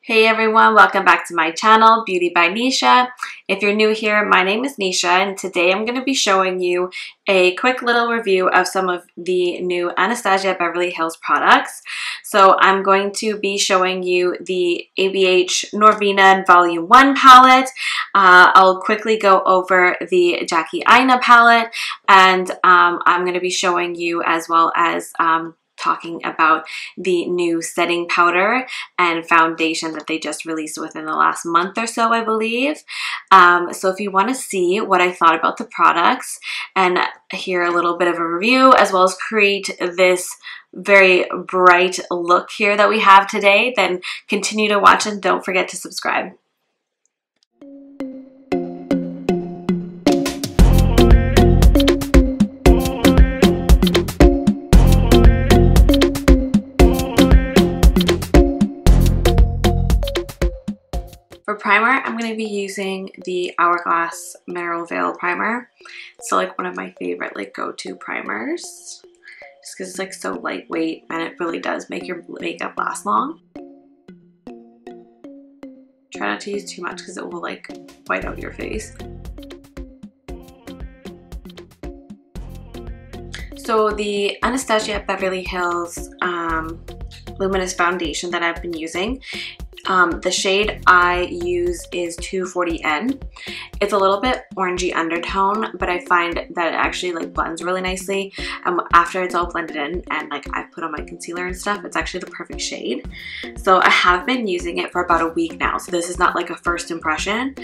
Hey everyone, welcome back to my channel, Beauty by Nisha. If you're new here, my name is Nisha and today I'm going to be showing you a quick little review of some of the new Anastasia Beverly Hills products. So I'm going to be showing you the ABH Norvina Volume 1 palette. I'll quickly go over the Jackie Aina palette, and I'm going to be showing you as well as talking about the new setting powder and foundation that they just released within the last month or so, I believe. So if you want to see what I thought about the products and hear a little bit of a review, as well as create this very bright look here that we have today, then continue to watch and don't forget to subscribe. For primer, I'm going to be using the Hourglass Mineral Veil Primer. It's like one of my favorite go-to primers, just because it's like so lightweight and it really does make your makeup last long. Try not to use too much because it will white out your face. So the Anastasia Beverly Hills Luminous Foundation that I've been using, the shade I use is 240N. It's a little bit orangey undertone, but I find that it actually blends really nicely. After it's all blended in and I've put on my concealer and stuff, it's actually the perfect shade. So I have been using it for about a week now, so this is not a first impression.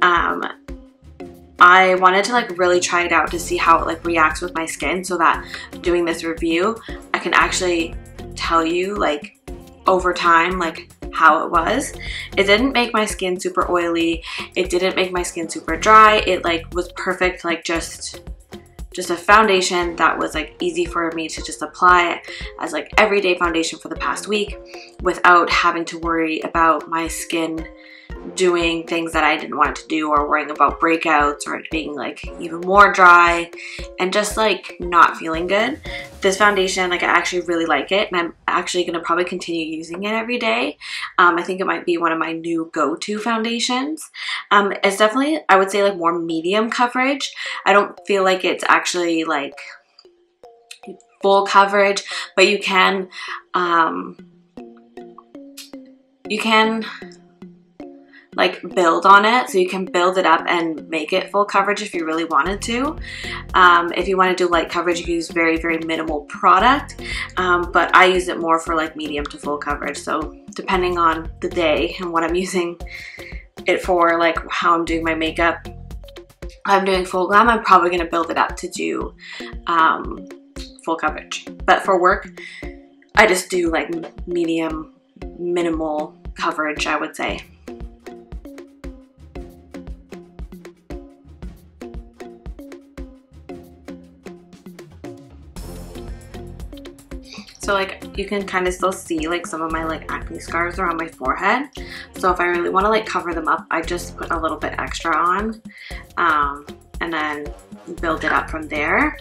I wanted to really try it out to see how it reacts with my skin, so that doing this review I can actually tell you over time how it was. It didn't make my skin super oily. It didn't make my skin super dry. It was perfect, just a foundation that was easy for me to just apply as everyday foundation for the past week without having to worry about my skin doing things that I didn't want it to do, or worrying about breakouts, or it being even more dry and just not feeling good. This foundation, I actually really like it, and I'm actually going to probably continue using it every day. I think it might be one of my new go-to foundations. It's definitely, I would say, more medium coverage. I don't feel like it's actually full coverage, but you can build on it, so you can build it up and make it full coverage if you really wanted to. If you want to do light coverage, you can use very, very minimal product, but I use it more for medium to full coverage. So depending on the day and what I'm using it for, how I'm doing my makeup, if I'm doing full glam, I'm probably going to build it up to do full coverage. But for work, I just do medium, minimal coverage, I would say. So you can kind of still see some of my acne scars are on my forehead. So if I really want to cover them up, I just put a little bit extra on, and then build it up from there.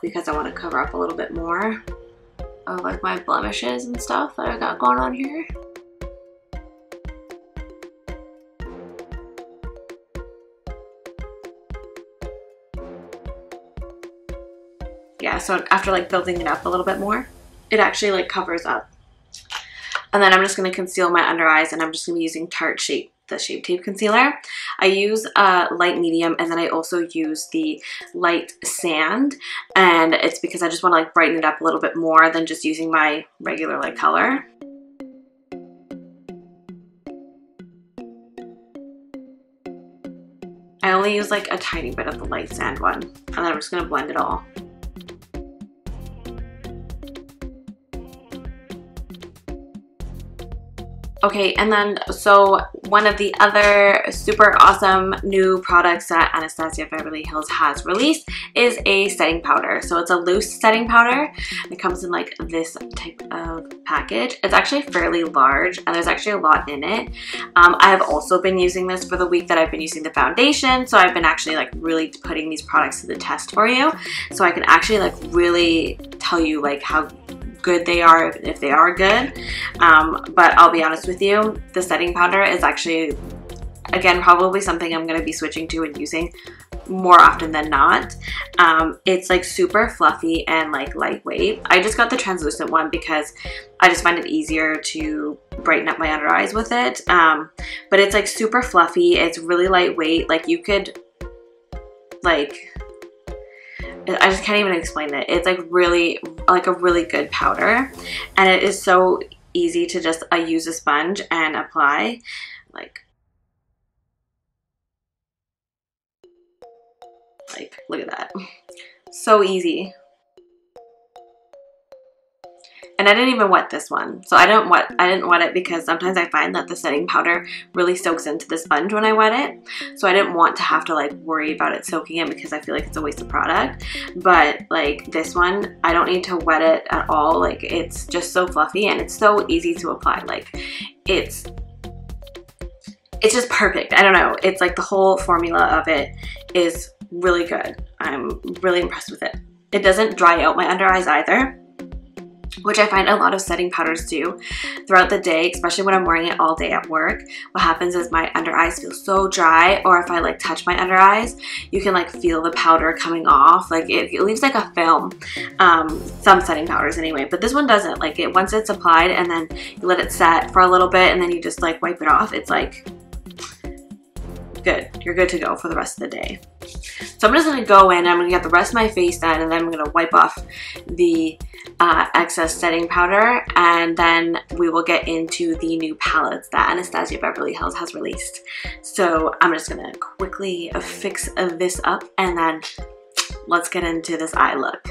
Because I want to cover up a little bit more of my blemishes and stuff that I got going on here. Yeah, so after building it up a little bit more, it actually covers up. And then I'm just going to conceal my under eyes, and I'm just going to be using Tarte the Shape Tape Concealer. I use light medium, and then I also use the light sand, and it's because I just want to brighten it up a little bit more than just using my regular color. I only use a tiny bit of the light sand one, and then I'm just going to blend it all. Okay, and then so one of the other super awesome new products that Anastasia Beverly Hills has released is a setting powder. So it's a loose setting powder. It comes in this type of package. It's actually fairly large, and there's actually a lot in it. I have also been using this for the week that I've been using the foundation, so I've been actually really putting these products to the test for you, so I can actually really tell you how good they are, if they are good. But I'll be honest with you, the setting powder is actually, again, probably something I'm going to be switching to and using more often than not. It's like super fluffy and like lightweight. I just got the translucent one because I just find it easier to brighten up my under eyes with it. But it's like super fluffy. It's really lightweight. Like you could, like, I just can't even explain it. It's like really, like a really good powder, and it is so easy to just use a sponge and apply. Like, look at that. So easy. And I didn't even wet this one. So I didn't wet it because sometimes I find that the setting powder really soaks into the sponge when I wet it. So I didn't want to have to like worry about it soaking in because I feel like it's a waste of product. But like this one, I don't need to wet it at all. Like it's just so fluffy and it's so easy to apply. Like it's just perfect. I don't know. It's like the whole formula of it is really good. I'm really impressed with it. It doesn't dry out my under eyes either, which I find a lot of setting powders do throughout the day, especially when I'm wearing it all day at work. What happens is my under eyes feel so dry, or if I like touch my under eyes, you can like feel the powder coming off. Like it leaves like a film. Some setting powders anyway, but this one doesn't. Like it, once it's applied and then you let it set for a little bit and then you just like wipe it off, it's like good. You're good to go for the rest of the day. So I'm just going to go in, I'm going to get the rest of my face done, and then I'm going to wipe off the excess setting powder, and then we will get into the new palettes that Anastasia Beverly Hills has released. So I'm just going to quickly fix this up, and then let's get into this eye look.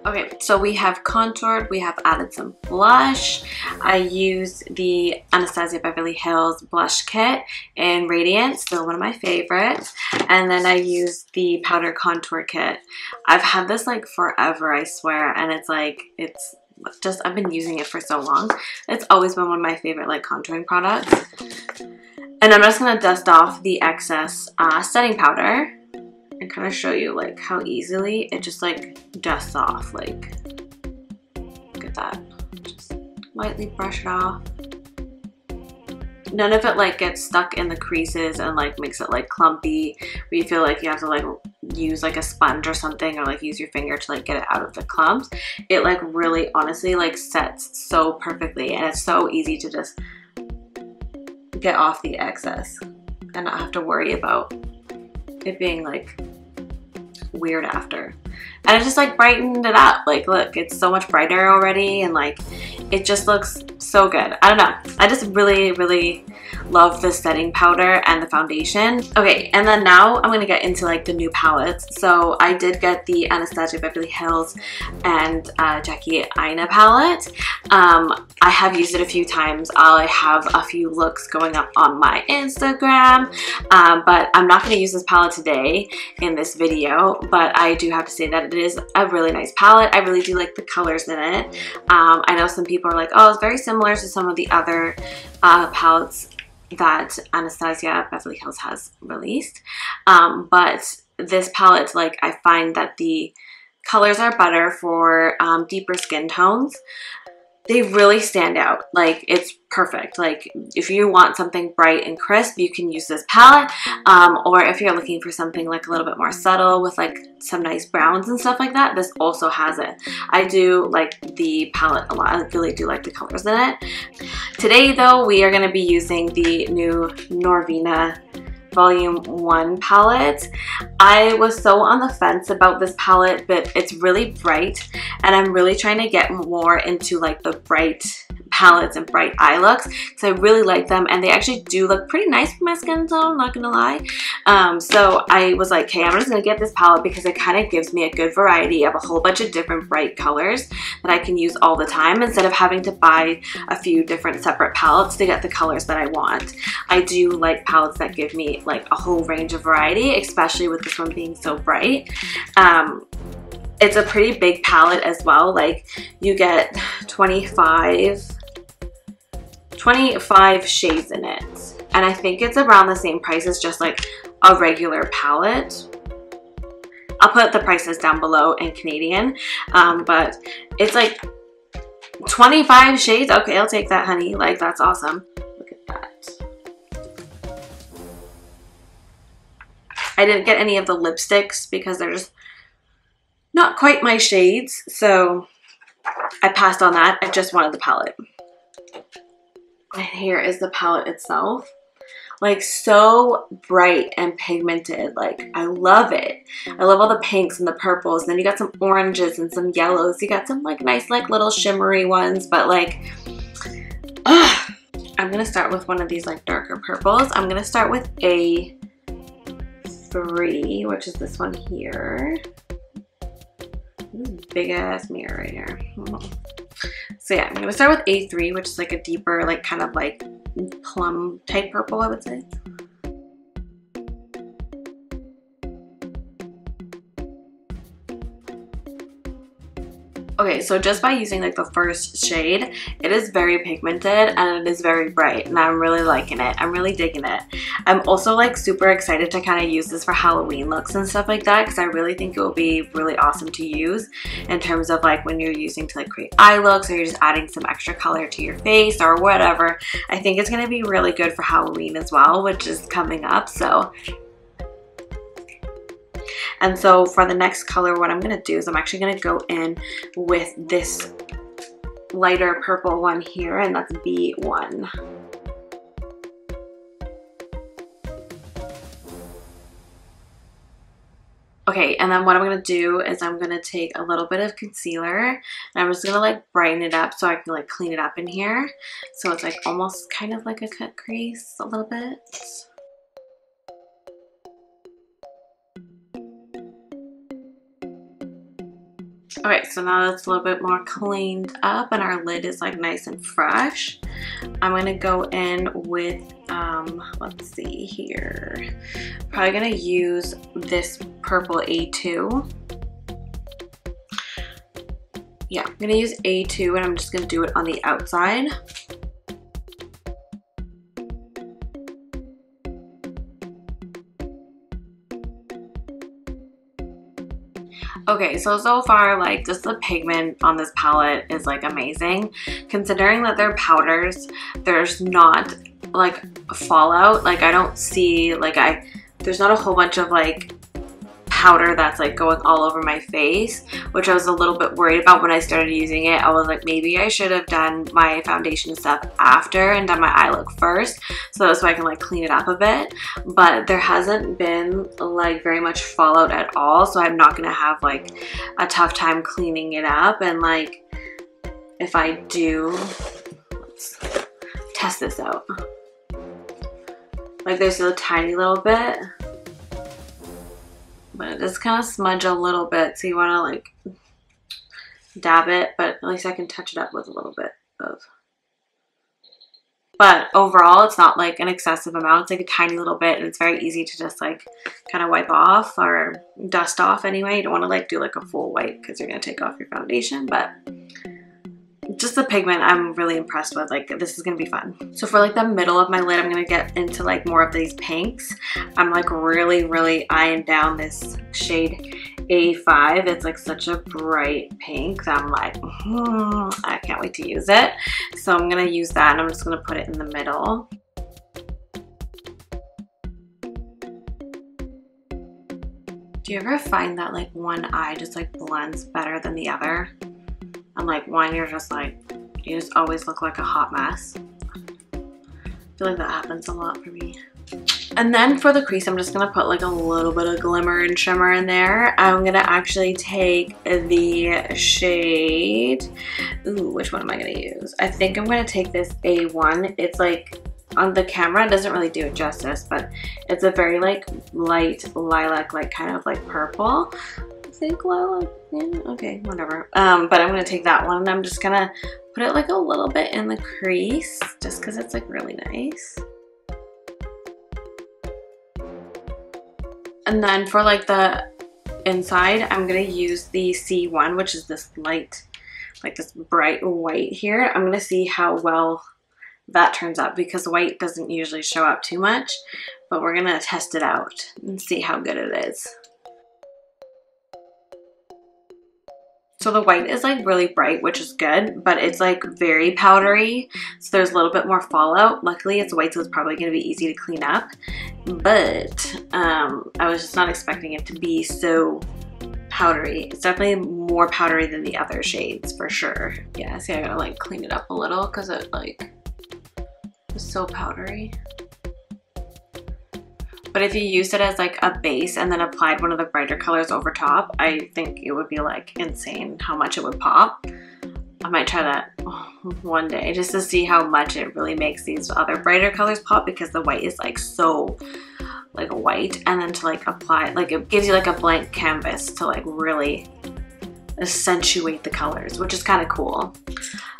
Okay, so we have contoured, we have added some blush. I used the Anastasia Beverly Hills blush kit in Radiant, still one of my favorites. And then I used the powder contour kit. I've had this like forever, I swear, and it's like, it's just, I've been using it for so long. It's always been one of my favorite like contouring products. And I'm just gonna dust off the excess setting powder and kind of show you like how easily it just like dusts off. Like, look at that. Just lightly brush it off. None of it like gets stuck in the creases and like makes it like clumpy, where you feel like you have to like use like a sponge or something, or like use your finger to like get it out of the clumps. It like really honestly like sets so perfectly, and it's so easy to just get off the excess and not have to worry about it being like weird after. And it just like brightened it up. Like look, it's so much brighter already, and like it just looks so good. I don't know, I just really love the setting powder and the foundation. Okay, and then now I'm gonna get into like the new palettes. So I did get the Anastasia Beverly Hills and Jackie Aina palette. I have used it a few times. I have a few looks going up on my Instagram, but I'm not gonna use this palette today in this video, but I do have to say that it is a really nice palette. I really do like the colors in it. I know some people are like, oh, it's very similar to some of the other palettes that Anastasia Beverly Hills has released, but this palette, like, I find that the colors are better for deeper skin tones. They really stand out. Like, it's perfect. Like, if you want something bright and crisp, you can use this palette. Or if you're looking for something like a little bit more subtle with like some nice browns and stuff like that, this also has it. I do like the palette a lot. I really do like the colors in it. Today though, we are going to be using the new Norvina Volume 1 palette. I was so on the fence about this palette, but it's really bright, and I'm really trying to get more into like the bright palettes and bright eye looks, because I really like them, and they actually do look pretty nice for my skin tone, not gonna lie. So I was like, okay, I'm just gonna get this palette because it kind of gives me a good variety of a whole bunch of different bright colors that I can use all the time, instead of having to buy a few different separate palettes to get the colors that I want. I do like palettes that give me like a whole range of variety, especially with this one being so bright. It's a pretty big palette as well. Like, you get 25 shades in it, and I think it's around the same price as just like a regular palette. I'll put the prices down below in Canadian, but it's like 25 shades? Okay, I'll take that, honey. Like, that's awesome. Look at that. I didn't get any of the lipsticks because they're just not quite my shades, so I passed on that. I just wanted the palette. And here is the palette itself. Like, so bright and pigmented. Like, I love it. I love all the pinks and the purples. And then you got some oranges and some yellows. You got some like nice like little shimmery ones, but like, I'm gonna start with one of these like darker purples. I'm gonna start with A3, which is this one here. Big ass mirror right here. So yeah, I'm gonna start with A3, which is like a deeper, like kind of like plum type purple, I would say. Okay, so just by using like the first shade, it is very pigmented and it is very bright, and I'm really liking it. I'm really digging it. I'm also like super excited to kind of use this for Halloween looks and stuff like that, because I really think it will be really awesome to use in terms of like when you're using to like create eye looks, or you're just adding some extra color to your face or whatever. I think it's going to be really good for Halloween as well, which is coming up. And so for the next color, what I'm going to do is I'm actually going to go in with this lighter purple one here, and that's B1. Okay, and then what I'm going to do is I'm going to take a little bit of concealer, and I'm just going to like brighten it up so I can like clean it up in here. So it's like almost kind of like a cut crease a little bit. Okay, so now that's a little bit more cleaned up and our lid is like nice and fresh. I'm gonna go in with, let's see here. Probably gonna use this purple A2. Yeah, I'm gonna use A2 and I'm just gonna do it on the outside. Okay, so far, like, just the pigment on this palette is, like, amazing. Considering that they're powders, there's not, like, fallout. Like, I don't see, like, there's not a whole bunch of, like, powder that's, like, going all over my face, which I was a little bit worried about when I started using it. I was like, maybe I should have done my foundation stuff after and done my eye look first, so that's why I can, like, clean it up a bit. But there hasn't been, like, very much fallout at all, so I'm not gonna have, like, a tough time cleaning it up. And, like, if I do, let's test this out. Like, there's a tiny little bit, but it does kind of smudge a little bit, so you want to like dab it, but at least I can touch it up with a little bit of. But overall, it's not like an excessive amount. It's like a tiny little bit, and it's very easy to just like kind of wipe off or dust off anyway. You don't want to like do like a full wipe because you're going to take off your foundation, but just the pigment I'm really impressed with. Like, this is gonna be fun. So for like the middle of my lid, I'm gonna get into like more of these pinks. I'm like really eyeing down this shade A5. It's like such a bright pink that I'm like, I can't wait to use it. So I'm gonna use that, and I'm just gonna put it in the middle. Do you ever find that like one eye just like blends better than the other? And like one, you're just like, you just always look like a hot mess. I feel like that happens a lot for me. And then for the crease, I'm just gonna put like a little bit of glimmer and shimmer in there. I'm gonna actually take the shade, ooh, which one am I gonna use? I think I'm gonna take this A1. It's like, on the camera, it doesn't really do it justice, but it's a very like light lilac, like kind of like purple. I think lilac, yeah, okay, whatever. But I'm gonna take that one, and I'm just gonna put it like a little bit in the crease, just because it's like really nice. And then for like the inside, I'm gonna use the C1, which is this light, like this bright white here. I'm gonna see how well that turns out, because white doesn't usually show up too much, but we're gonna test it out and see how good it is. So the white is like really bright, which is good, but it's like very powdery. So there's a little bit more fallout. Luckily it's white, so it's probably going to be easy to clean up. But I was just not expecting it to be so powdery. It's definitely more powdery than the other shades for sure. Yeah, see, I gotta like clean it up a little because it like is so powdery. But if you used it as like a base and then applied one of the brighter colors over top, I think it would be like insane how much it would pop. I might try that one day just to see how much it really makes these other brighter colors pop, because the white is like so like white, and then to like apply, like it gives you like a blank canvas to like really accentuate the colors, which is kind of cool.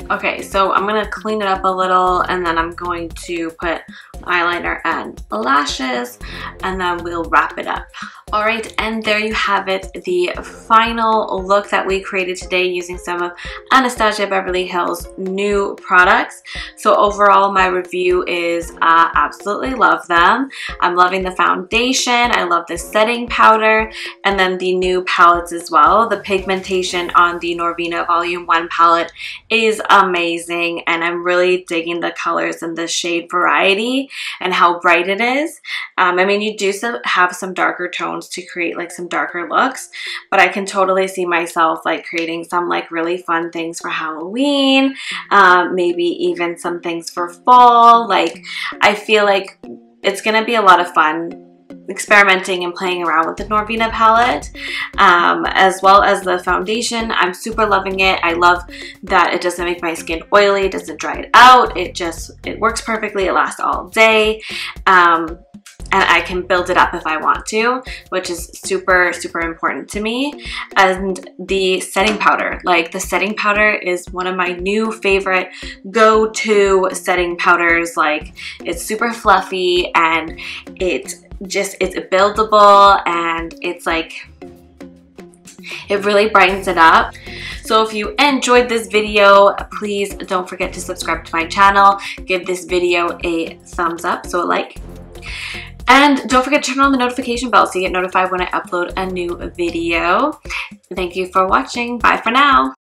Okay, so I'm gonna clean it up a little, and then I'm going to put eyeliner and lashes, and then we'll wrap it up. All right, and there you have it, the final look that we created today using some of Anastasia Beverly Hills' new products. So overall, my review is absolutely love them. I'm loving the foundation. I love the setting powder, and then the new palettes as well. The pigmentation on the Norvina Volume 1 palette is amazing, and I'm really digging the colors and the shade variety and how bright it is. I mean, you do have some darker tones to create like some darker looks, but I can totally see myself like creating some like really fun things for Halloween, maybe even some things for fall. Like, I feel like it's gonna be a lot of fun experimenting and playing around with the Norvina palette, as well as the foundation. I'm super loving it. I love that it doesn't make my skin oily, it doesn't dry it out, it works perfectly, it lasts all day, and I can build it up if I want to, which is super, super important to me. And the setting powder, like the setting powder is one of my new favorite go-to setting powders. Like, it's super fluffy, and it's buildable, and it's like, it really brightens it up. So if you enjoyed this video, please don't forget to subscribe to my channel. Give this video a thumbs up, so a like. And don't forget to turn on the notification bell so you get notified when I upload a new video. Thank you for watching. Bye for now.